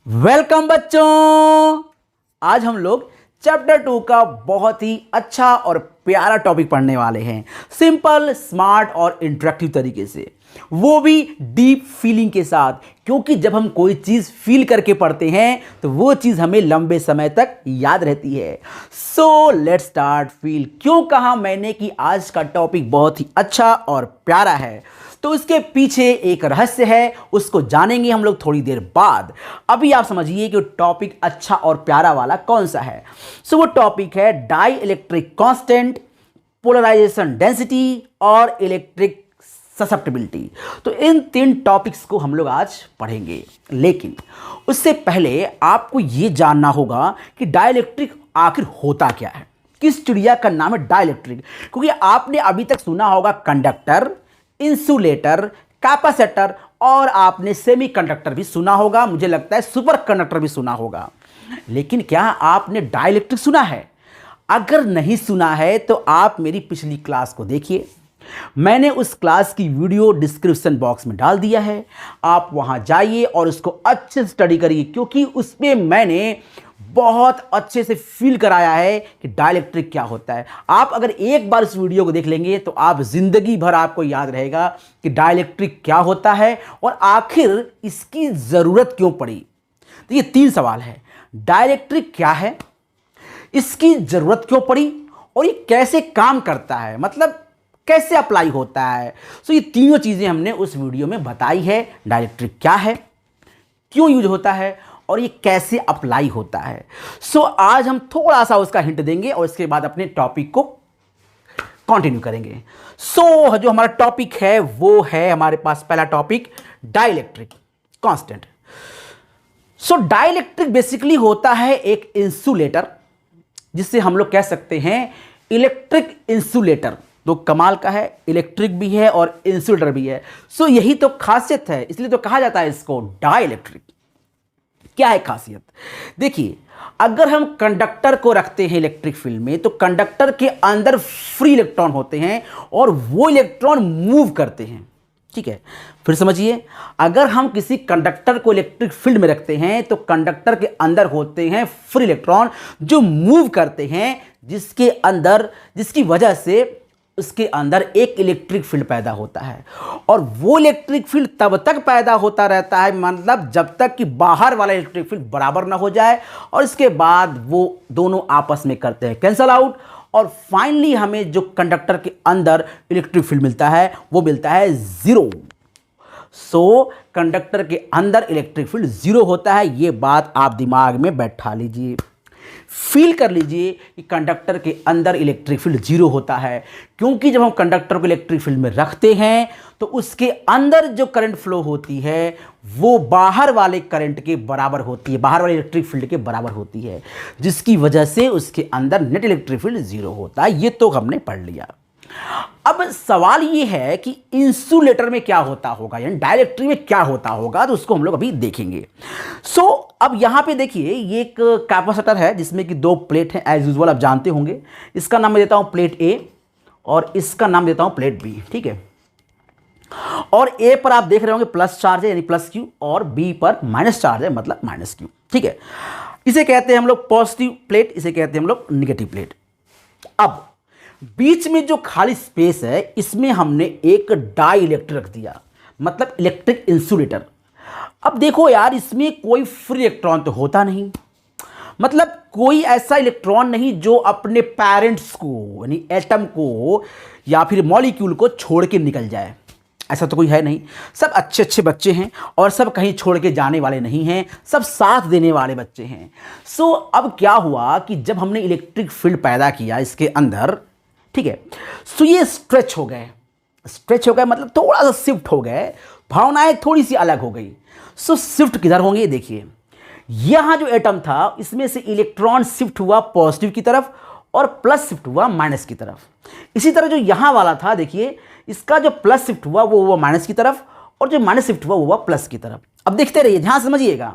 Welcome बच्चों। आज हम लोग चैप्टर 2 का बहुत ही अच्छा और प्यारा टॉपिक पढ़ने वाले हैं, सिंपल, स्मार्ट और इंटरेक्टिव तरीके से, वो भी डीप फीलिंग के साथ। क्योंकि जब हम कोई चीज़ फील करके पढ़ते हैं तो वो चीज़ हमें लंबे समय तक याद रहती है। So let's start feel. क्यों कहा मैंने कि आज का टॉपिक बहुत ही अच्छा और प्यारा है? तो इसके पीछे एक रहस्य है, उसको जानेंगे हम लोग थोड़ी देर बाद। अभी आप समझिए कि टॉपिक अच्छा और प्यारा वाला कौन सा है। सो वो टॉपिक है dielectric constant, polarisation density और इलेक्ट्रिक ससेप्टिबिलिटी। तो इन तीन टॉपिक्स को हम लोग आज पढ़ेंगे, लेकिन उससे पहले आपको ये जानना होगा कि डाइलेक्ट्रिक आखिर होता क्या है, किस चिड़िया का नाम है डाइलेक्ट्रिक। क्योंकि आपने अभी तक सुना होगा कंडक्टर, इंसुलेटर, कैपेसिटर और आपने सेमीकंडक्टर भी सुना होगा, मुझे लगता है सुपर कंडक्टर भी सुना होगा, लेकिन क्या आपने डाइलेक्ट्रिक सुना है? अगर नहीं सुना है तो आप मेरी पिछली क्लास को देखिए, मैंने उस क्लास की वीडियो डिस्क्रिप्शन बॉक्स में डाल दिया है। आप वहां जाइए और उसको अच्छे से स्टडी करिए, क्योंकि उसमें मैंने बहुत अच्छे से फील कराया है कि डाइलेक्ट्रिक क्या होता है। आप अगर एक बार इस वीडियो को देख लेंगे तो आप जिंदगी भर आपको याद रहेगा कि डाइलेक्ट्रिक क्या होता है और आखिर इसकी जरूरत क्यों पड़ी। तो ये तीन सवाल है, डाइलेक्ट्रिक क्या है, इसकी जरूरत क्यों पड़ी और ये कैसे काम करता है, मतलब कैसे अप्लाई होता है। सो ये तीनों चीजें हमने उस वीडियो में बताई है। डाइलेक्ट्रिक क्या है, क्यों यूज होता है और ये कैसे अप्लाई होता है। सो आज हम थोड़ा सा उसका हिंट देंगे और इसके बाद अपने टॉपिक को कंटिन्यू करेंगे। सो जो हमारा टॉपिक है वो है, हमारे पास पहला टॉपिक डाइलेक्ट्रिक कांस्टेंट। सो डाइलेक्ट्रिक बेसिकली होता है एक इंसुलेटर, जिससे हम लोग कह सकते हैं इलेक्ट्रिक इंसुलेटर। तो कमाल का है, इलेक्ट्रिक भी है और इंसुलेटर भी है। सो यही तो खासियत है, इसलिए तो कहा जाता है इसको डाइलेक्ट्रिक। क्या है खासियत? देखिए, अगर हम कंडक्टर को रखते हैं इलेक्ट्रिक फील्ड में, तो कंडक्टर के अंदर फ्री इलेक्ट्रॉन होते हैं और वो इलेक्ट्रॉन मूव करते हैं। ठीक है, फिर समझिए, अगर हम किसी कंडक्टर को इलेक्ट्रिक फील्ड में रखते हैं तो कंडक्टर के अंदर होते हैं फ्री इलेक्ट्रॉन जो मूव करते हैं, जिसकी वजह से उसके अंदर एक इलेक्ट्रिक फील्ड पैदा होता है। और वो इलेक्ट्रिक फील्ड तब तक पैदा होता रहता है, मतलब जब तक कि बाहर वाला इलेक्ट्रिक फील्ड बराबर ना हो जाए, और इसके बाद वो दोनों आपस में करते हैं कैंसल आउट, और फाइनली हमें जो कंडक्टर के अंदर इलेक्ट्रिक फील्ड मिलता है वो मिलता है जीरो। सो कंडक्टर के अंदर इलेक्ट्रिक फील्ड जीरो होता है। ये बात आप दिमाग में बैठा लीजिए, फील कर लीजिए कि कंडक्टर के अंदर इलेक्ट्रिक फील्ड जीरो होता है। क्योंकि जब हम कंडक्टर को इलेक्ट्रिक फील्ड में रखते हैं तो उसके अंदर जो करंट फ्लो होती है वो बाहर वाले करंट के बराबर होती है, बाहर वाले इलेक्ट्रिक फील्ड के बराबर होती है, जिसकी वजह से उसके अंदर नेट इलेक्ट्रिक फील्ड जीरो होता है। ये तो हमने पढ़ लिया। अब सवाल ये है कि इंसुलेटर में क्या होता होगा, यानी डाइलेक्ट्रिक में क्या होता होगा, तो उसको हम लोग अभी देखेंगे। सो अब यहां पे देखिए, ये एक कैपेसिटर है जिसमें कि दो प्लेट हैं, एज यूजुअल आप जानते होंगे। इसका नाम मैं देता हूं प्लेट ए और इसका नाम देता हूं प्लेट बी। ठीक है, और ए पर आप देख रहे होंगे प्लस चार्ज है यानी प्लस क्यू, और बी पर माइनस चार्ज है मतलब माइनस क्यू। ठीक है, इसे कहते हैं हम लोग पॉजिटिव प्लेट, इसे कहते हैं हम लोग निगेटिव प्लेट। अब बीच में जो खाली स्पेस है इसमें हमने एक डाई इलेक्ट्रिक रख दिया, मतलब इलेक्ट्रिक इंसुलेटर। अब देखो यार, इसमें कोई फ्री इलेक्ट्रॉन तो होता नहीं, मतलब कोई ऐसा इलेक्ट्रॉन नहीं जो अपने पेरेंट्स को यानी एटम को या फिर मॉलिक्यूल को छोड़ के निकल जाए, ऐसा तो कोई है नहीं। सब अच्छे अच्छे बच्चे हैं और सब कहीं छोड़ के जाने वाले नहीं हैं, सब साथ देने वाले बच्चे हैं। सो अब क्या हुआ कि जब हमने इलेक्ट्रिक फील्ड पैदा किया इसके अंदर, ठीक है, सो ये स्ट्रेच हो गए मतलब थोड़ा सा शिफ्ट हो गए, भावनाएं थोड़ी सी अलग हो गई। सो शिफ्ट किधर होंगे? देखिए, यहां जो एटम था इसमें से इलेक्ट्रॉन शिफ्ट हुआ पॉजिटिव की तरफ और प्लस शिफ्ट हुआ माइनस की तरफ। इसी तरह जो यहां वाला था, देखिए, इसका जो प्लस शिफ्ट हुआ वो हुआ माइनस की तरफ और जो माइनस शिफ्ट हुआ वो हुआ प्लस की तरफ। अब देखते रहिए, ध्यान समझिएगा,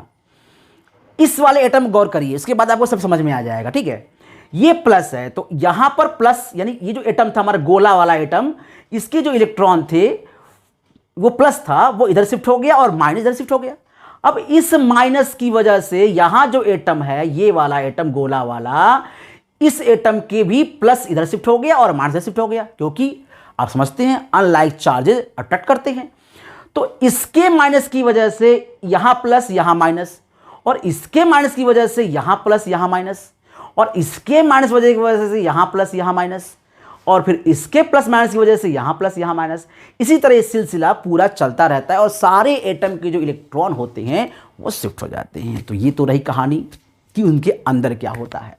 इस वाले एटम गौर करिए, इसके बाद आपको सब समझ में आ जाएगा। ठीक है, ये प्लस है तो यहां पर प्लस, यानी ये जो एटम था हमारा गोला वाला एटम, इसके जो इलेक्ट्रॉन थे वो प्लस था, वो इधर शिफ्ट हो गया और माइनस इधर शिफ्ट हो गया। अब इस माइनस की वजह से यहां जो एटम है, ये वाला एटम गोला वाला, इस एटम के भी प्लस इधर शिफ्ट हो गया और माइनस शिफ्ट हो गया, क्योंकि आप समझते हैं अनलाइक चार्जेस अट्रैक्ट करते हैं। तो इसके माइनस की वजह से यहां प्लस यहां माइनस, और इसके माइनस की वजह से यहां प्लस यहां माइनस, और इसके माइनस वजह की वजह से यहां प्लस यहां माइनस, और फिर इसके प्लस माइनस की वजह से यहां प्लस यहां माइनस। इसी तरह ये सिलसिला पूरा चलता रहता है और सारे एटम के जो इलेक्ट्रॉन होते हैं वो शिफ्ट हो जाते हैं। तो ये तो रही कहानी कि उनके अंदर क्या होता है।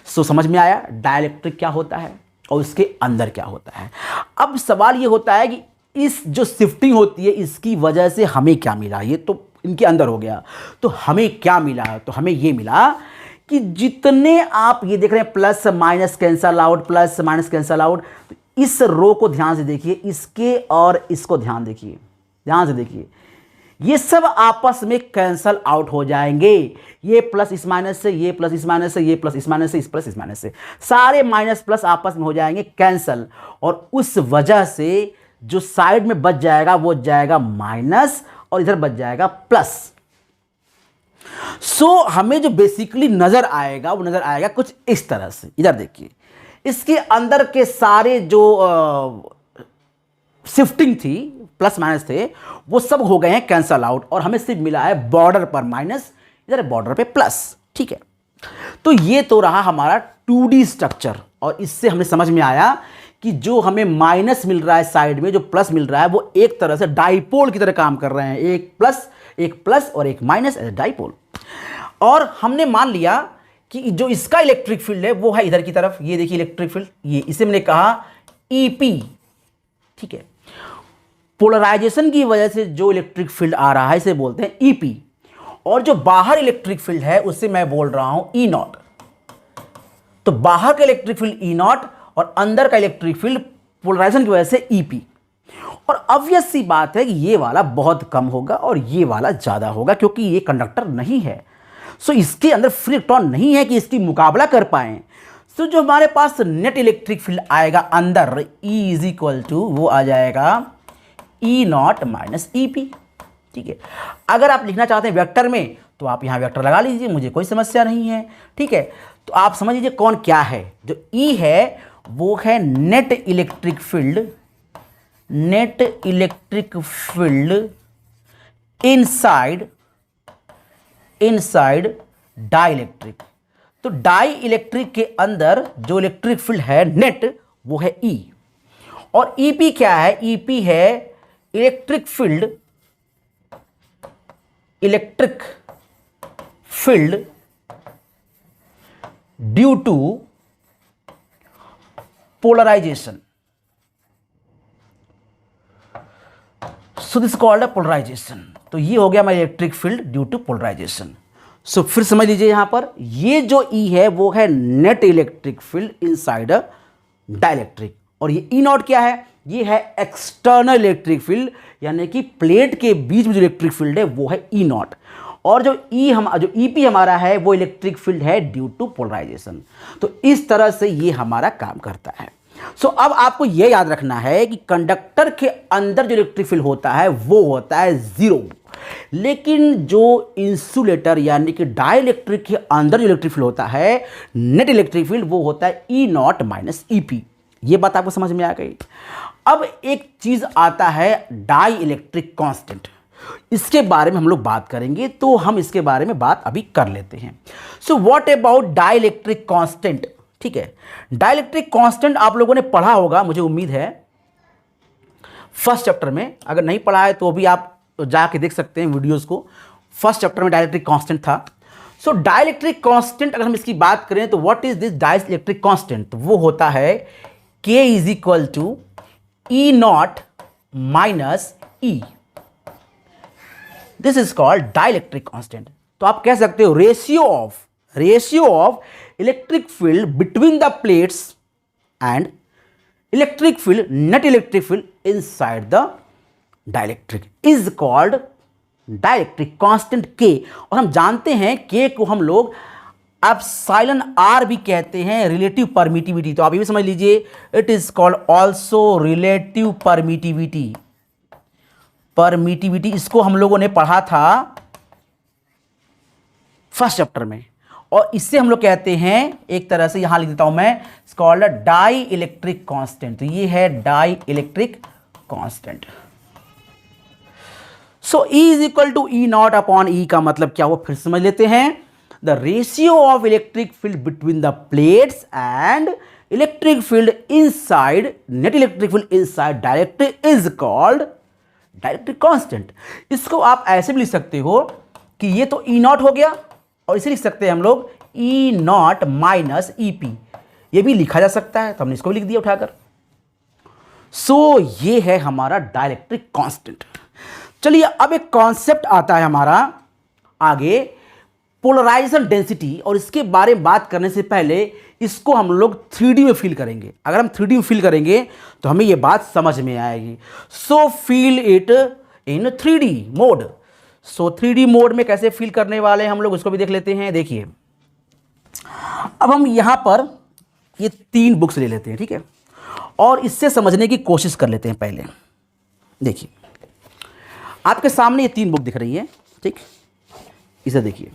सो समझ में आया डाइलेक्ट्रिक क्या होता है और उसके अंदर क्या होता है। अब सवाल ये होता है कि इस जो शिफ्टिंग होती है इसकी वजह से हमें क्या मिला। ये तो इनके अंदर हो गया, तो हमें क्या मिला। तो हमें ये मिला कि जितने आप ये देख रहे हैं plus minus cancel out, plus minus cancel out, तो इस रो को ध्यान से देखिए, इसके और इसको ध्यान देखिए, ध्यान से देखिए, ये सब आपस में कैंसल आउट हो जाएंगे। ये प्लस इस माइनस से, ये प्लस इस माइनस से, ये प्लस इस माइनस से, इस प्लस इस माइनस से, सारे माइनस प्लस आपस में हो जाएंगे कैंसल, और उस वजह से जो साइड में बच जाएगा वो जाएगा माइनस और इधर बच जाएगा प्लस। सो हमें जो बेसिकली नजर आएगा वो नजर आएगा कुछ इस तरह से। इधर देखिए, इसके अंदर के सारे जो शिफ्टिंग थी, प्लस माइनस थे, वो सब हो गए हैं कैंसल आउट, और हमें सिर्फ मिला है बॉर्डर पर माइनस, इधर बॉर्डर पे प्लस। ठीक है, तो ये तो रहा हमारा 2D स्ट्रक्चर, और इससे हमें समझ में आया कि जो हमें माइनस मिल रहा है साइड में, जो प्लस मिल रहा है, वो एक तरह से डाइपोल की तरह काम कर रहे हैं। एक प्लस और एक माइनस एज डाइपोल। और हमने मान लिया कि जो इसका इलेक्ट्रिक फील्ड है वो है इधर की तरफ। ये देखिए इलेक्ट्रिक फील्ड, ये इसे मैंने कहा EP। ठीक है, पोलराइजेशन की वजह से जो इलेक्ट्रिक फील्ड आ रहा है इसे बोलते हैं EP, और जो बाहर इलेक्ट्रिक फील्ड है उसे मैं बोल रहा हूं E0। तो बाहर का इलेक्ट्रिक फील्ड E0 और अंदर का इलेक्ट्रिक फील्ड पोलराइजेशन की वजह से EP। और ऑब्वियस सी बात है कि ये वाला बहुत कम होगा और ये वाला ज्यादा होगा, क्योंकि ये कंडक्टर नहीं है। सो इसके अंदर फ्री इलेक्ट्रॉन नहीं है कि इसकी मुकाबला कर पाए। सो जो हमारे पास नेट इलेक्ट्रिक फील्ड आएगा अंदर, E इज इक्वल टू, वो आ जाएगा E0 माइनस EP। ठीक है, अगर आप लिखना चाहते हैं वेक्टर में तो आप यहां वेक्टर लगा लीजिए, मुझे कोई समस्या नहीं है। ठीक है, तो आप समझ लीजिए कौन क्या है। जो E है वो है net electric field, net electric field inside dielectric. तो डाई इलेक्ट्रिक के अंदर जो इलेक्ट्रिक फील्ड है नेट, वो है E। और EP क्या है? EP है electric field due to polarisation. So this called a polarisation. तो ये हो गया हमारा electric field due to polarisation. So फिर समझ लीजिए यहां पर ये जो E है वो है net electric field inside a dielectric, और ये E0 क्या है? ये है एक्सटर्नल इलेक्ट्रिक फील्ड, यानी कि प्लेट के बीच में जो इलेक्ट्रिक फील्ड है वो है E0, और जो EP हमारा है वो इलेक्ट्रिक फील्ड है ड्यू टू पोलराइजेशन। तो इस तरह से ये हमारा काम करता है। सो अब आपको यह याद रखना है कि कंडक्टर के अंदर जो इलेक्ट्रिक फील्ड होता है वो होता है 0, लेकिन जो इंसुलेटर यानी कि डाइलेक्ट्रिक के अंदर जो इलेक्ट्रिक फील्ड होता है, नेट इलेक्ट्रिक फील्ड, वो होता है E0 माइनस EP। ये बात आपको समझ में आ गई। अब एक चीज आता है डाई इलेक्ट्रिक कांस्टेंट, इसके बारे में हम लोग बात करेंगे, तो हम इसके बारे में बात अभी कर लेते हैं। So what about dielectric constant? ठीक है, डाइलेक्ट्रिक कांस्टेंट आप लोगों ने पढ़ा होगा, मुझे उम्मीद है, फर्स्ट चैप्टर में। अगर नहीं पढ़ा है तो भी आप जाके देख सकते हैं वीडियोस को। फर्स्ट चैप्टर में डाइलेक्ट्रिक कांस्टेंट था। सो डाइलेक्ट्रिक कांस्टेंट अगर हम इसकी बात करें तो what is this dielectric constant? तो वो होता है K is equal to E0 minus E। This is called dielectric constant. तो आप कह सकते हो ratio of electric field between the plates and electric field, net electric field inside the dielectric is called dielectric constant K। और हम जानते हैं K को हम लोग एप्सिलॉन R भी कहते हैं, रिलेटिव परमिटिविटी। तो आप ये भी समझ लीजिए, it is called also relative permittivity. इसको हम लोगों ने पढ़ा था फर्स्ट चैप्टर में। और इससे हम लोग कहते हैं, एक तरह से यहां लिख देता हूं मैं, कॉल्ड डाई इलेक्ट्रिक कांस्टेंट। तो ये है डाई इलेक्ट्रिक कांस्टेंट। सो E is equal to E naught upon E का मतलब क्या हुआ, फिर समझ लेते हैं। The ratio of electric field between the plates and electric field inside, net electric field inside dielectric is called dielectric constant. इसको आप ऐसे भी लिख सकते हो कि ये तो ई नॉट हो गया, और इसे लिख सकते हैं हम लोग ई नॉट माइनस ई पी, ये भी लिखा जा सकता है, तो हमने इसको भी लिख दिया उठाकर। सो ये है हमारा डाइलेक्ट्रिक कांस्टेंट। चलिए अब एक कॉन्सेप्ट आता है हमारा आगे, पोलराइजेशन डेंसिटी, और इसके बारे में बात करने से पहले इसको हम लोग 3D में फील करेंगे। अगर हम 3D में फील करेंगे तो हमें ये बात समझ में आएगी। So feel it in 3D mode. So 3D mode में कैसे फील करने वाले हैं हम लोग, उसको भी देख लेते हैं। देखिए अब हम यहां पर ये 3 बुक्स ले लेते हैं, ठीक है, और इससे समझने की कोशिश कर लेते हैं पहले। देखिए आपके सामने ये 3 बुक दिख रही है, ठीक, इसे देखिए,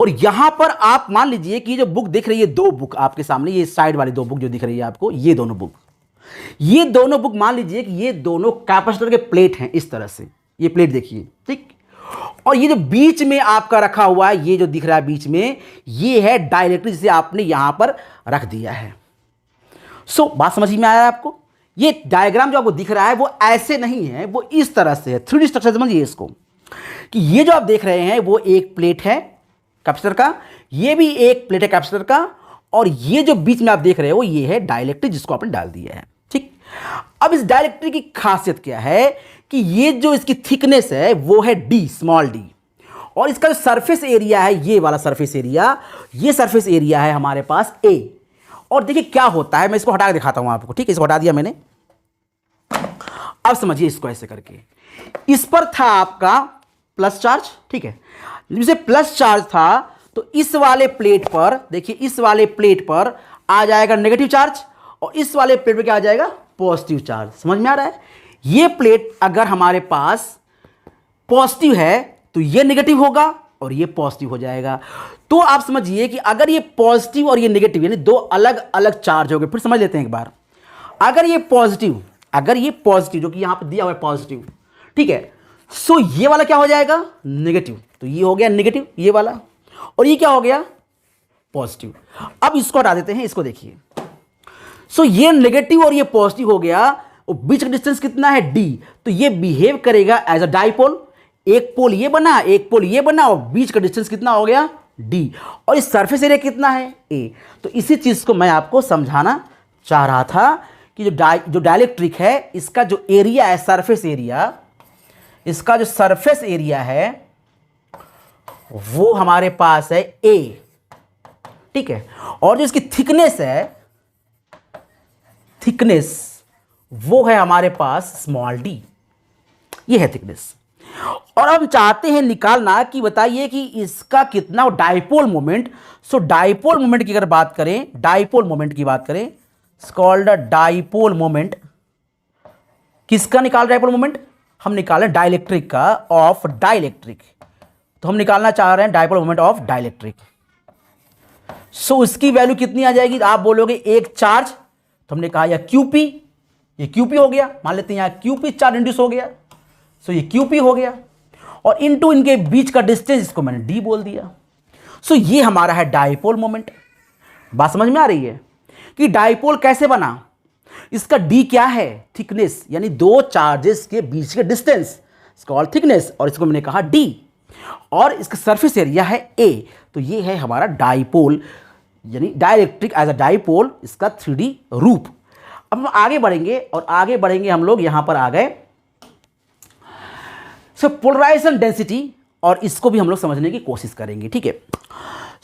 और यहां पर आप मान लीजिए कि ये जो बुक दिख रही है, 2 बुक आपके सामने, ये साइड वाली 2 बुक जो दिख रही है आपको, ये दोनों बुक मान लीजिए कि ये दोनों कैपेसिटर के प्लेट हैं। इस तरह से ये प्लेट देखिए, ठीक, और ये जो बीच में आपका रखा हुआ है, ये जो दिख रहा है बीच में, ये है डाइलेक्ट्रिक, जिसे आपने यहां पर रख दिया है। सो बात समझ में आया आपको? ये डायग्राम जो आपको दिख रहा है वो ऐसे नहीं है, वो इस तरह से है। 3D स्ट्रक्चर समझिए इसको, कि ये जो आप देख रहे हैं वो एक प्लेट है कैपेसिटर का, ये भी एक प्लेट है कैपेसिटर का, और ये जो बीच में आप देख रहे हो ये है डाइलेक्ट्रिक, जिसको आपने डाल दिया है, ठीक। अब इस डाइलेक्ट्रिक की खासियत क्या है कि ये जो इसकी थिकनेस है वो है डी, स्मॉल डी, और इसका जो सरफेस एरिया है, ये वाला सरफेस एरिया, ये सरफेस एरिया है हमारे पास ए। और देखिए क्या होता है, मैं इसको हटा के दिखाता हूं आपको, ठीक है, इसको हटा दिया मैंने। अब समझिए इसको ऐसे करके, इस पर था आपका प्लस चार्ज, ठीक है, जिसे प्लस चार्ज था तो इस वाले प्लेट पर, देखिए इस वाले प्लेट पर आ जाएगा नेगेटिव चार्ज, और इस वाले प्लेट पर क्या आ जाएगा, पॉजिटिव चार्ज। समझ में आ रहा है? ये प्लेट अगर हमारे पास पॉजिटिव है तो ये नेगेटिव होगा और ये पॉजिटिव हो जाएगा। तो आप समझिए कि अगर ये पॉजिटिव और ये नेगेटिव, यानी 2 अलग अलग चार्ज हो गए। फिर समझ लेते हैं एक बार, अगर ये पॉजिटिव जो कि यहां पर दिया हुआ है पॉजिटिव, ठीक है, सो ये वाला क्या हो जाएगा, नेगेटिव, तो ये हो गया नेगेटिव ये वाला, और ये क्या हो गया, पॉजिटिव। अब इसको हटा देते हैं, इसको देखिए, सो ये नेगेटिव और ये पॉजिटिव हो गया, और बीच का डिस्टेंस कितना है, डी, तो ये बिहेव करेगा एज अ डाइपोल। एक पोल ये बना, एक पोल ये बना, और बीच का डिस्टेंस कितना हो गया, डी, और इस सरफेस एरिया कितना है, ए। तो इसी चीज को मैं आपको समझाना चाह रहा था कि जो डाइलेक्ट्रिक है, इसका जो एरिया है, सरफेस एरिया, इसका जो सरफेस एरिया है वो हमारे पास है ए, ठीक है, और जो इसकी थिकनेस है, वो है हमारे पास स्मॉल डी, ये है थिकनेस। और हम चाहते हैं निकालना कि बताइए कि इसका कितना डाइपोल मोमेंट। सो डाइपोल मोमेंट की अगर बात करें, कॉल्ड डाइपोल मोमेंट, किसका निकाल डाइपोल मोमेंट, हम निकालें डाइलेक्ट्रिक का, ऑफ डाइलेक्ट्रिक। तो हम निकालना चाह रहे हैं डाइपोल मोमेंट ऑफ डाइलेक्ट्रिक। सो इसकी वैल्यू कितनी आ जाएगी, आप बोलोगे एक चार्ज, तो हमने कहा या क्यूपी, ये क्यूपी हो गया, मान लेते हैं यहां क्यूपी चार्ज इंड्यूस हो गया, सो ये क्यूपी हो गया, और इनटू इनके बीच का डिस्टेंस, इसको मैंने डी बोल दिया। सो ये हमारा है डाइपोल मोमेंट। बात समझ में आ रही है कि डाइपोल कैसे बना, इसका डी क्या है, थिकनेस, यानी 2 चार्जेस के बीच के डिस्टेंस, कॉल्ड थिकनेस, और इसको मैंने कहा डी, और इसका सरफेस एरिया है ए। तो ये है हमारा डाइपोल, यानी डाइलेक्ट्रिक एज अ डाइपोल, इसका 3D रूप। अब हम आगे बढ़ेंगे, और आगे बढ़ेंगे हम लोग यहां पर आ गए सो पोलराइजेशन डेंसिटी, और इसको भी हम लोग समझने की कोशिश करेंगे, ठीक है।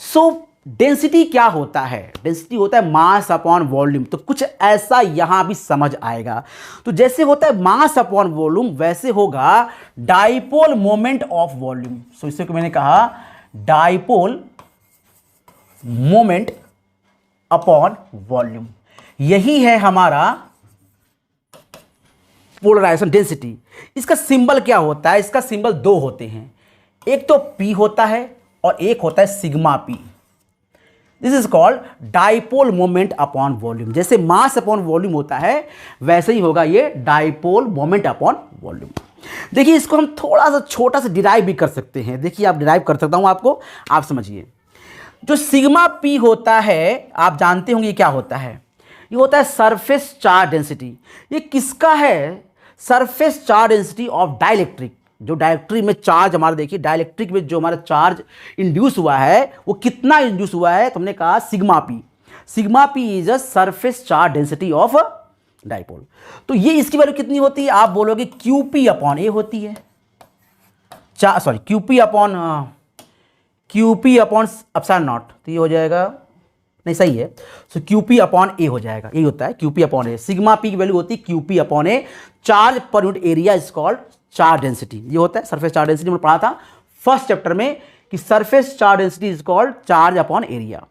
सो डेंसिटी क्या होता है, डेंसिटी होता है मास अपॉन वॉल्यूम। तो कुछ ऐसा यहां भी समझ आएगा, तो जैसे होता है मास अपॉन वॉल्यूम, वैसे होगा डाइपोल मोमेंट ऑफ वॉल्यूम। सो इससे मैंने कहा डाइपोल मोमेंट अपॉन वॉल्यूम, यही है हमारा पोलराइजेशन डेंसिटी। इसका सिंबल क्या होता है, इसका सिंबल 2 होते हैं, एक तो P होता है और एक होता है sigma P. This is called dipole moment upon volume. जैसे मास अपॉन वॉल्यूम होता है वैसे ही होगा ये डाइपोल मोमेंट अपॉन वॉल्यूम। देखिए इसको हम थोड़ा सा छोटा सा डिराइव भी कर सकते हैं। देखिए आप डिराइव कर सकता हूं आपको, आप समझिए। जो सिग्मा पी होता है आप जानते होंगे ये क्या होता है, ये होता है सरफेस चार्ज डेंसिटी। ये किसका है? Surface charge density of dielectric. जो डाइलेक्ट्रिक में चार्ज हमारा, देखिए डाइलेक्ट्रिक में जो हमारा चार्ज इंड्यूस हुआ है वो कितना इंड्यूस हुआ है, तुमने कहा sigma P. Sigma P is a surface charge density of dipole. तो ये इसकी वैल्यू कितनी होती है? आप बोलोगे क्यूपी अपॉन ए होती है, क्यूपी अपॉन एप्सिलॉन नॉट। तो ये हो जाएगा, नहीं सही है, सो क्यूपी अपॉन ए हो जाएगा। यही होता है QP upon A. Sigma P की वैल्यू होती है QP upon A. Charge per unit area is called charge density. ये होता है सरफेस चार्ज डेंसिटी। हमने पढ़ा था फर्स्ट चैप्टर में कि surface charge density is called charge upon area.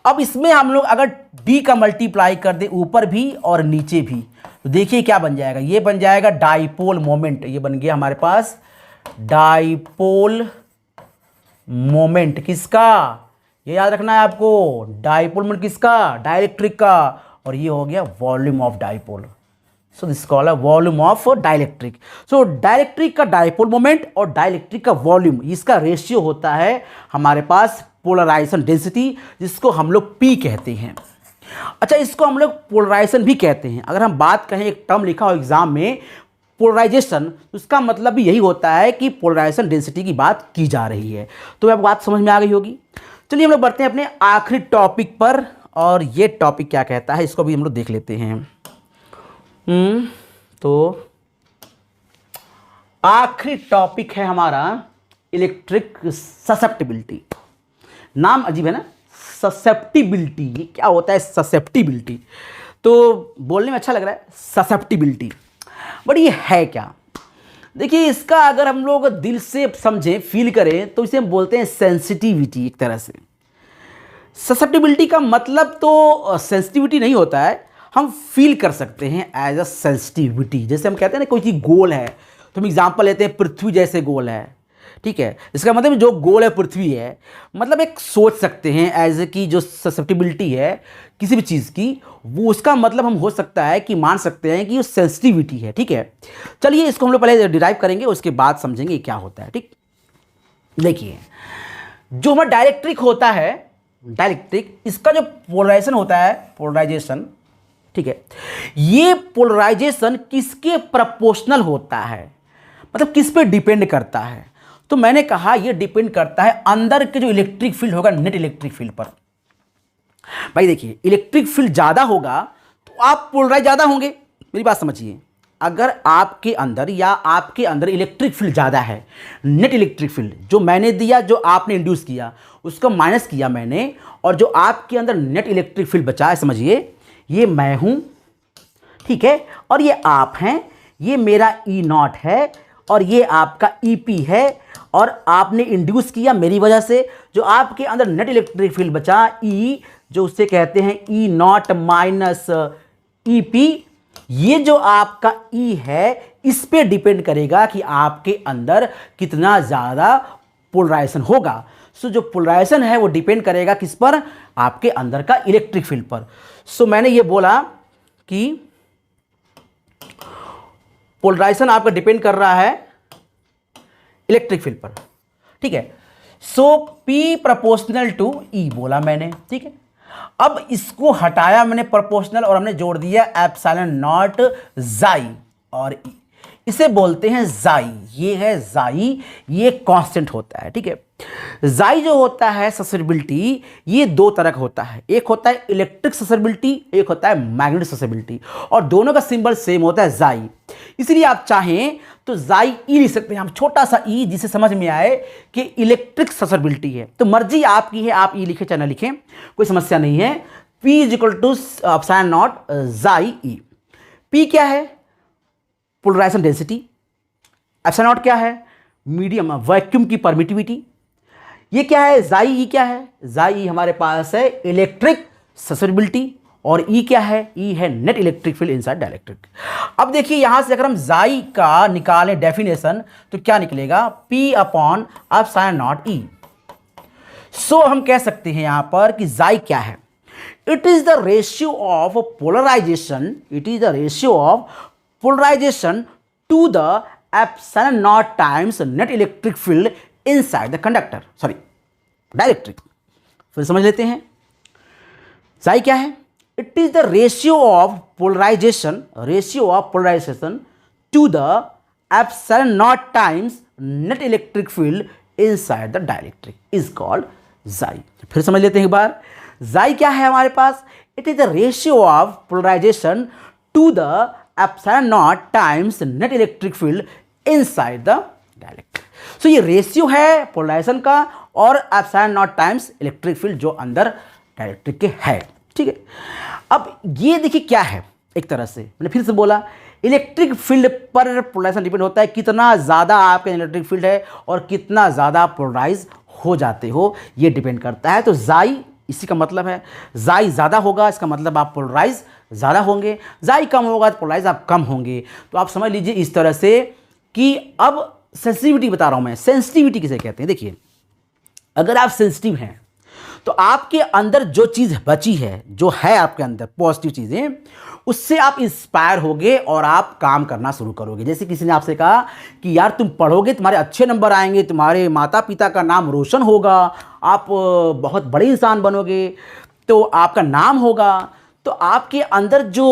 अब इसमें हम लोग अगर डी का मल्टीप्लाई कर दे ऊपर भी और नीचे भी, तो देखिए क्या बन जाएगा। ये बन जाएगा डाइपोल मोमेंट। ये बन गया हमारे पास डाइपोल मोमेंट। किसका? ये याद रखना है आपको, डाइपोल मोमेंट किसका? डाइलेक्ट्रिक का। और ये हो गया volume of dipole. So this called है volume of dielectric. So dielectric का डाइपोल मोमेंट और डाइलेक्ट्रिक का वॉल्यूम, इसका रेशियो होता है हमारे पास पोलराइजेशन डेंसिटी, जिसको हम लोग पी कहते हैं। अच्छा, इसको हम लोग पोलराइजेशन भी कहते हैं। अगर हम बात कहें, एक टर्म लिखा हो एग्जाम में पोलराइजेशन, तो उसका मतलब भी यही होता है कि पोलराइजेशन डेंसिटी की बात की जा रही है। तो अब बात समझ में आ गई होगी। चलिए हम लोग बढ़ते हैं अपने आखिरी टॉपिक पर, और ये टॉपिक क्या कहता है इसको भी हम लोग देख लेते हैं। तो आखिरी टॉपिक है हमारा इलेक्ट्रिक ससेप्टिबिलिटी। नाम अजीब है ना, ससेप्टिबिलिटी। ये क्या होता है ससेप्टिबिलिटी? तो बोलने में अच्छा लग रहा है ससेप्टिबिलिटी, बट ये है क्या? देखिए इसका अगर हम लोग दिल से समझें, फील करें, तो इसे हम बोलते हैं सेंसिटिविटी। एक तरह से ससेप्टिबिलिटी का मतलब तो सेंसिटिविटी नहीं होता है, हम फील कर सकते हैं एज अ सेंसिटिविटी। जैसे हम कहते हैं ना कोई चीज़ गोल है, तो हम एग्जांपल लेते हैं पृथ्वी जैसे गोल है, ठीक है। इसका मतलब जो गोल है पृथ्वी है, मतलब एक सोच सकते हैं एज ए की जो ससेप्टिबिलिटी है किसी भी चीज़ की, वो उसका मतलब हम हो सकता है कि मान सकते हैं कि वो सेंसिटिविटी है, ठीक है। चलिए इसको हम लोग पहले डिराइव करेंगे, उसके बाद समझेंगे क्या होता है, ठीक। देखिए जो हमारा डाइलेक्ट्रिक होता है, डाइलेक्ट्रिक, इसका जो पोलराइजेशन होता है, पोलराइजेशन, ठीक है, ये पोलराइजेशन किसके प्रोपोर्शनल होता है, मतलब किस पे डिपेंड करता है? तो मैंने कहा ये डिपेंड करता है अंदर के जो इलेक्ट्रिक फील्ड होगा, नेट इलेक्ट्रिक फील्ड पर। भाई देखिए इलेक्ट्रिक फील्ड ज़्यादा होगा तो आप पोलराइज ज़्यादा होंगे। मेरी बात समझिए, अगर आपके अंदर या आपके अंदर इलेक्ट्रिक फील्ड ज़्यादा है, नेट इलेक्ट्रिक फील्ड जो मैंने दिया, जो आपने इंड्यूस किया, उसको माइनस किया मैंने, और जो आपके अंदर नेट इलेक्ट्रिक फील्ड बचा है, समझिए ये मैं हूँ, ठीक है, और ये आप हैं, ये मेरा E0 है और ये आपका EP है, और आपने इंड्यूस किया मेरी वजह से, जो आपके अंदर नेट इलेक्ट्रिक फील्ड बचा E, जो उससे कहते हैं E0 माइनस EP, ये जो आपका E है इस पे डिपेंड करेगा कि आपके अंदर कितना ज़्यादा पोलराइजेशन होगा। सो जो पोलराइजेशन है वो डिपेंड करेगा किस पर? आपके अंदर का इलेक्ट्रिक फील्ड पर। सो मैंने ये बोला कि पोलराइजेशन आपका डिपेंड कर रहा है इलेक्ट्रिक फील्ड पर, ठीक है। सो P प्रोपोर्शनल टू E बोला मैंने, ठीक है। अब इसको हटाया मैंने प्रोपोर्शनल, और हमने जोड़ दिया एप्सिलॉन नॉट जाई, और इसे बोलते हैं जाई। ये है जाई, ये कांस्टेंट होता है, ठीक है। जाई जो होता है ससेप्टिबिलिटी, ये दो तरह का होता है, एक होता है इलेक्ट्रिक ससेप्टिबिलिटी, एक होता है मैग्नेटिक ससेप्टिबिलिटी, और दोनों का सिंबल सेम होता है जाई। इसलिए आप चाहें तो जाई ई लिख सकते हैं हम, छोटा सा ई, जिसे समझ में आए कि इलेक्ट्रिक ससेप्टिबिलिटी है। तो मर्जी आपकी है, आप ई लिखें चाहे ना लिखें, कोई समस्या नहीं है। P is equal to epsilon naught chi E. P क्या है? Polarisation density. एप्सिलॉन नॉट क्या है? मीडियम वैक्यूम की परमिटिविटी। ये क्या है? जाई ई क्या है? जाई ई हमारे पास है इलेक्ट्रिक ससेप्टिबिलिटी, और ई क्या है? ई है net electric field inside dielectric. अब देखिए यहां से अगर हम जाई का निकालें डेफिनेशन, तो क्या निकलेगा? P अपॉन एप्सिलॉन नॉट ई। सो हम कह सकते हैं यहां पर कि जाई क्या है? It is the ratio of polarisation, it is the ratio of polarisation to the epsilon naught times net electric field inside the conductor, sorry dielectric. फिर समझ लेते हैं जाई क्या है? It is the ratio of polarisation, ratio of polarisation to the epsilon naught times net electric field inside the dielectric is called chi. फिर समझ लेते हैं एक बार, जाई क्या है हमारे पास? It is the ratio of polarisation to the epsilon naught times net electric field inside the dielectric. So ये रेशियो है पोलराइजेशन का और epsilon naught times electric field जो अंदर डाइलेक्ट्रिक के है, ठीक है। अब ये देखिए क्या है, एक तरह से मैंने फिर से बोला, इलेक्ट्रिक फील्ड पर पोलराइजेशन डिपेंड होता है, कितना ज़्यादा आपका इलेक्ट्रिक फील्ड है और कितना ज़्यादा पोलराइज हो जाते हो, ये डिपेंड करता है। तो जाई इसी का मतलब है, जाई ज़्यादा होगा इसका मतलब आप पोलराइज ज़्यादा होंगे, जाई कम होगा तो पोलराइज आप कम होंगे। तो आप समझ लीजिए इस तरह से कि अब सेंसिटिविटी बता रहा हूँ मैं, सेंसिटिविटी किसे कहते हैं? देखिए अगर आप सेंसिटिव हैं तो आपके अंदर जो चीज़ बची है, जो है आपके अंदर पॉजिटिव चीज़ें, उससे आप इंस्पायर होगे और आप काम करना शुरू करोगे। जैसे किसी ने आपसे कहा कि यार तुम पढ़ोगे, तुम्हारे अच्छे नंबर आएंगे, तुम्हारे माता पिता का नाम रोशन होगा, आप बहुत बड़े इंसान बनोगे, तो आपका नाम होगा, तो आपके अंदर जो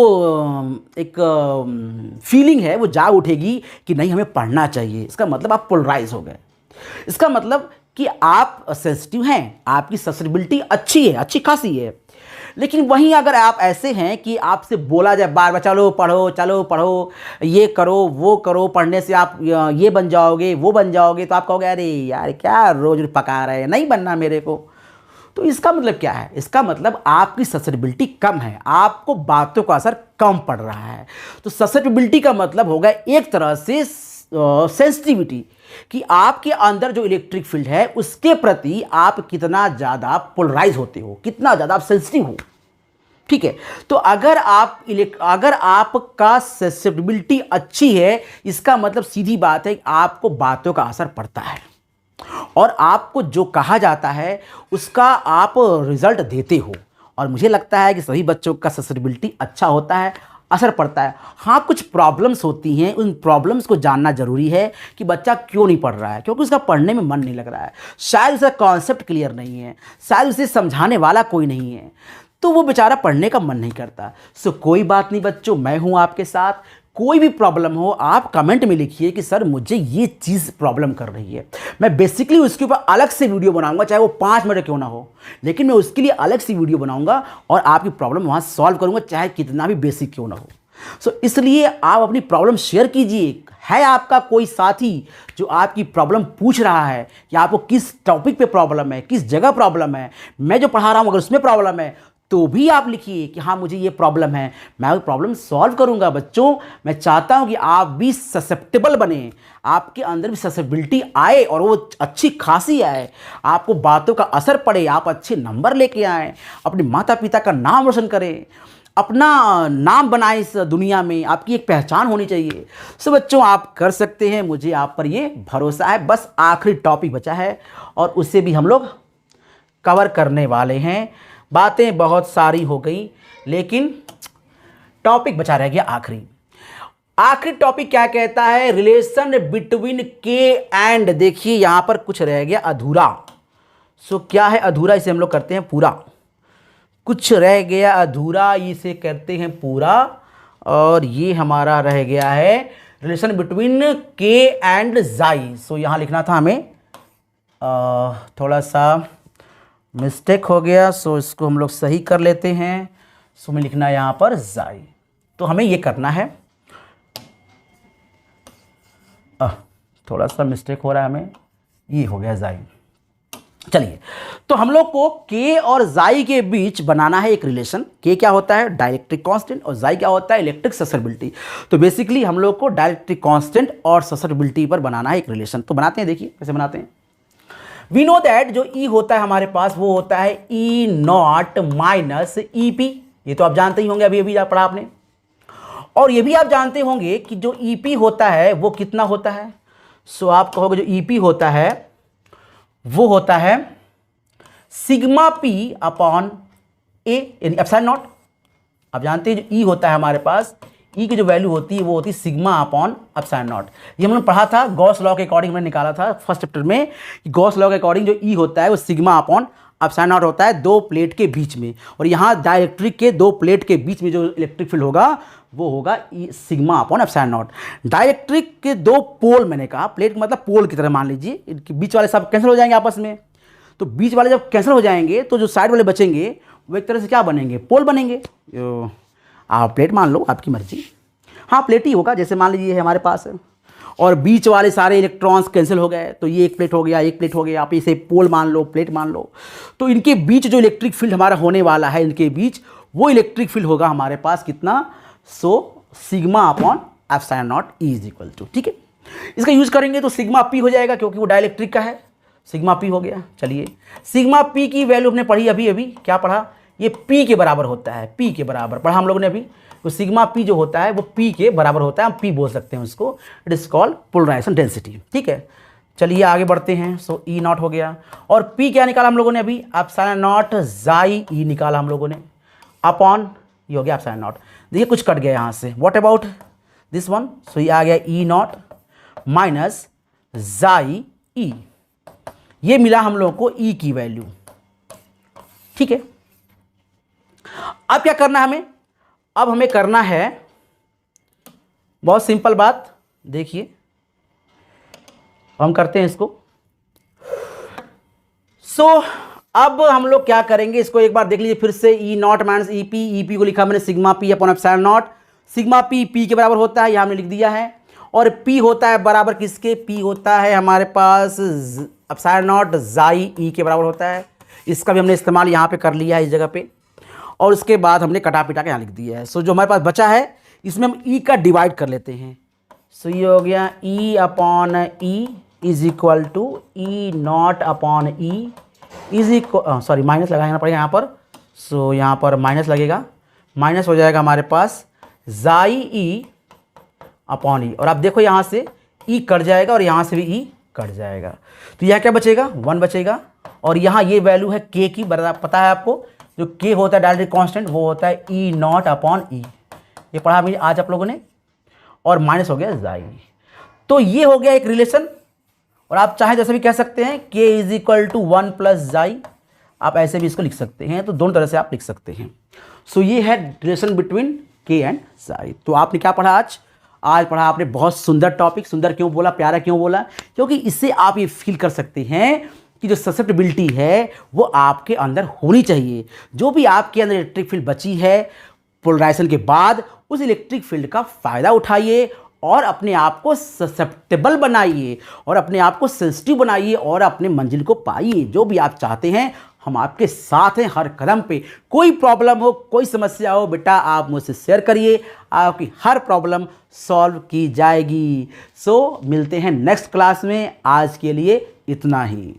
एक फीलिंग है वो जाग उठेगी कि नहीं हमें पढ़ना चाहिए। इसका मतलब आप पोलराइज हो गए, इसका मतलब कि आप सेंसिटिव हैं, आपकी ससेप्टिबिलिटी अच्छी है, अच्छी खासी है। लेकिन वहीं अगर आप ऐसे हैं कि आपसे बोला जाए बार बार चलो पढ़ो, चलो पढ़ो, ये करो वो करो, पढ़ने से आप ये बन जाओगे वो बन जाओगे, तो आप कहोगे अरे यार क्या रोज पका रहे हैं, नहीं बनना मेरे को। तो इसका मतलब क्या है? इसका मतलब आपकी ससेप्टिबिलिटी कम है, आपको बातों का असर कम पड़ रहा है। तो ससेप्टिबिलिटी का मतलब होगा एक तरह से सेंसिटिविटी, कि आपके अंदर जो इलेक्ट्रिक फील्ड है उसके प्रति आप कितना ज़्यादा पोलराइज होते हो, कितना ज़्यादा आप सेंसिटिव हो, ठीक है। तो अगर आपका ससेप्टिबिलिटी अच्छी है, इसका मतलब सीधी बात है कि आपको बातों का असर पड़ता है और आपको जो कहा जाता है उसका आप रिजल्ट देते हो। और मुझे लगता है कि सभी बच्चों का ससेप्टिबिलिटी अच्छा होता है, असर पड़ता है। हाँ कुछ प्रॉब्लम्स होती हैं, उन प्रॉब्लम्स को जानना ज़रूरी है कि बच्चा क्यों नहीं पढ़ रहा है, क्योंकि उसका पढ़ने में मन नहीं लग रहा है, शायद उसका कॉन्सेप्ट क्लियर नहीं है, शायद उसे समझाने वाला कोई नहीं है, तो वो बेचारा पढ़ने का मन नहीं करता। सो कोई बात नहीं बच्चों, मैं हूँ आपके साथ। कोई भी प्रॉब्लम हो आप कमेंट में लिखिए कि सर मुझे ये चीज़ प्रॉब्लम कर रही है, मैं बेसिकली उसके ऊपर अलग से वीडियो बनाऊंगा, चाहे वो 5 मिनट क्यों ना हो, लेकिन मैं उसके लिए अलग से वीडियो बनाऊंगा और आपकी प्रॉब्लम वहाँ सॉल्व करूंगा, चाहे कितना भी बेसिक क्यों ना हो। सो इसलिए आप अपनी प्रॉब्लम शेयर कीजिए। है आपका कोई साथी जो आपकी प्रॉब्लम पूछ रहा है कि आपको किस टॉपिक पे प्रॉब्लम है, किस जगह प्रॉब्लम है, मैं जो पढ़ा रहा हूँ अगर उसमें प्रॉब्लम है तो भी आप लिखिए कि हाँ मुझे ये प्रॉब्लम है, मैं वो प्रॉब्लम सॉल्व करूंगा। बच्चों मैं चाहता हूं कि आप भी ससेप्टेबल बने, आपके अंदर भी ससेप्टिबिलिटी आए और वो अच्छी खासी आए, आपको बातों का असर पड़े, आप अच्छे नंबर लेके आए, अपने माता पिता का नाम रोशन करें, अपना नाम बनाए इस दुनिया में, आपकी एक पहचान होनी चाहिए। सो बच्चों आप कर सकते हैं, मुझे आप पर ये भरोसा है। बस आखिरी टॉपिक बचा है और उसे भी हम लोग कवर करने वाले हैं। बातें बहुत सारी हो गई लेकिन टॉपिक बचा रह गया आखिरी। आखिरी टॉपिक क्या कहता है? रिलेशन बिटवीन के एंड। देखिए यहां पर कुछ रह गया अधूरा। सो क्या है अधूरा? इसे हम लोग करते हैं पूरा। कुछ रह गया अधूरा, इसे करते हैं पूरा। और ये हमारा रह गया है रिलेशन बिटवीन के एंड जाई। सो यहां लिखना था हमें, थोड़ा सा मिस्टेक हो गया, सो इसको हम लोग सही कर लेते हैं। सो हमें लिखना है यहाँ पर जाई, तो हमें ये करना है। थोड़ा सा मिस्टेक हो रहा है हमें, ये हो गया जाई। चलिए तो हम लोग को के और जाई के बीच बनाना है एक रिलेशन। के क्या होता है? डाइलेक्ट्रिक कांस्टेंट, और जाई क्या होता है? Electric susceptibility. तो बेसिकली हम लोग को डाइलेक्ट्रिक कांस्टेंट और ससेप्टिबिलिटी पर बनाना है एक रिलेशन। तो बनाते हैं, देखिए कैसे बनाते हैं। वी नो दैट जो ई होता है हमारे पास वो होता है ई नॉट माइनस ई पी। ये तो आप जानते ही होंगे, अभी अभी पढ़ा आपने। और ये भी आप जानते होंगे कि जो ई पी होता है वो कितना होता है। सो आप कहोगे जो ई पी होता है वो होता है सिग्मा पी अपॉन ए यानी एप्सिलॉन नॉट। आप जानते हैं जो ई होता है हमारे पास, ई की जो वैल्यू होती है वो होती है सिग्मा अपॉन एप्सिलॉन नॉट। ये हमने पढ़ा था गॉस लॉ के अकॉर्डिंग, हमने निकाला था फर्स्ट चैप्टर में कि गॉस लॉ के अकॉर्डिंग जो ई होता है वो सिग्मा अपॉन एप्सिलॉन नॉट होता है दो प्लेट के बीच में, और यहाँ डाइलेक्ट्रिक के दो प्लेट के बीच में जो इलेक्ट्रिक फील्ड होगा वो होगा sigma upon epsilon not. Dielectric के दो पोल, मैंने कहा प्लेट मतलब पोल की तरह मान लीजिए, इनके बीच वाले सब कैंसिल हो जाएंगे आपस में, तो बीच वाले जब कैंसिल हो जाएंगे तो जो साइड वाले बचेंगे वो एक तरह से क्या बनेंगे, पोल बनेंगे। आप प्लेट मान लो, आपकी मर्जी। हाँ प्लेट ही होगा, जैसे मान लीजिए हमारे पास है और बीच वाले सारे इलेक्ट्रॉन्स कैंसिल हो गए, तो ये एक प्लेट हो गया, एक प्लेट हो गया, आप इसे पोल मान लो, प्लेट मान लो। तो इनके बीच जो इलेक्ट्रिक फील्ड हमारा होने वाला है, इनके बीच वो इलेक्ट्रिक फील्ड होगा हमारे पास कितना, so sigma upon epsilon naught E is equal to, ठीक है। इसका यूज करेंगे तो सिग्मा पी हो जाएगा क्योंकि वो डाइलेक्ट्रिक का है, सिग्मा पी हो गया। चलिए सिग्मा पी की वैल्यू हमने पढ़ी अभी क्या पढ़ा, ये पी के बराबर होता है, पी के बराबर पढ़ा हम लोगों ने अभी। तो सिग्मा पी जो होता है वो पी के बराबर होता है, हम पी बोल सकते हैं उसको, it is called polarisation density, ठीक है। चलिए आगे बढ़ते हैं। सो ई नॉट हो गया, और पी क्या निकाला हम लोगों ने अभी, एप्सिलॉन नॉट जाई ई निकाला हम लोगों ने, अपॉन ये हो गया एप्सिलॉन नॉट। देखिए कुछ कट गया यहाँ से, व्हाट अबाउट दिस वन, सो ये आ गया ई नॉट माइनस जाई ई, ये मिला हम लोगों को ई की वैल्यू, ठीक है। अब क्या करना है हमें, अब हमें करना है बहुत सिंपल बात, देखिए हम करते हैं इसको। सो अब हम लोग क्या करेंगे, इसको एक बार देख लीजिए फिर से, ई नॉट माइनस ई पी को लिखा मैंने sigma P upon epsilon not. Sigma P P के बराबर होता है, यह हमने लिख दिया है, और पी होता है बराबर किसके, पी होता है हमारे पास एप्सिलॉन नॉट जाई ई के बराबर होता है। इसका भी हमने इस्तेमाल यहाँ पे कर लिया है इस जगह पे, और उसके बाद हमने कटा पिटा के यहाँ लिख दिया है। सो जो हमारे पास बचा है इसमें हम ई का डिवाइड कर लेते हैं। सो ये हो गया E upon E is equal to E naught upon E is equal, sorry minus लगाना पड़ेगा यहाँ पर। सो यहाँ पर माइनस लगेगा, माइनस हो जाएगा हमारे पास जाई ई अपॉन ई, और आप देखो यहाँ से ई कट जाएगा और यहाँ से भी ई कट जाएगा, तो यहाँ क्या बचेगा, 1 बचेगा। और यहाँ ये वैल्यू है के की, पता है आपको जो के होता है डायरेक्ट कांस्टेंट, वो होता है ई नॉट अपॉन ई, ये पढ़ा मुझे आज आप लोगों ने, और माइनस हो गया जाई। तो ये हो गया एक रिलेशन, और आप चाहे जैसे भी कह सकते हैं के इज इक्वल टू 1 प्लस जाई, आप ऐसे भी इसको लिख सकते हैं, तो दोनों तरह से आप लिख सकते हैं। सो ये है रिलेशन बिटवीन के एंड जाई। तो आपने क्या पढ़ा आज पढ़ा आपने बहुत सुंदर टॉपिक। सुंदर क्यों बोला, प्यारा क्यों बोला, क्योंकि इससे आप ये फील कर सकते हैं कि जो ससेप्टिबिलिटी है वो आपके अंदर होनी चाहिए। जो भी आपके अंदर इलेक्ट्रिक फील्ड बची है पोलराइजेशन के बाद, उस इलेक्ट्रिक फील्ड का फ़ायदा उठाइए और अपने आप को ससेप्टेबल बनाइए और अपने आप को सेंसिटिव बनाइए और अपने मंजिल को पाइए। जो भी आप चाहते हैं हम आपके साथ हैं हर कदम पे। कोई प्रॉब्लम हो, कोई समस्या हो, बेटा आप मुझसे शेयर करिए, आपकी हर प्रॉब्लम सॉल्व की जाएगी। सो मिलते हैं नेक्स्ट क्लास में, आज के लिए इतना ही।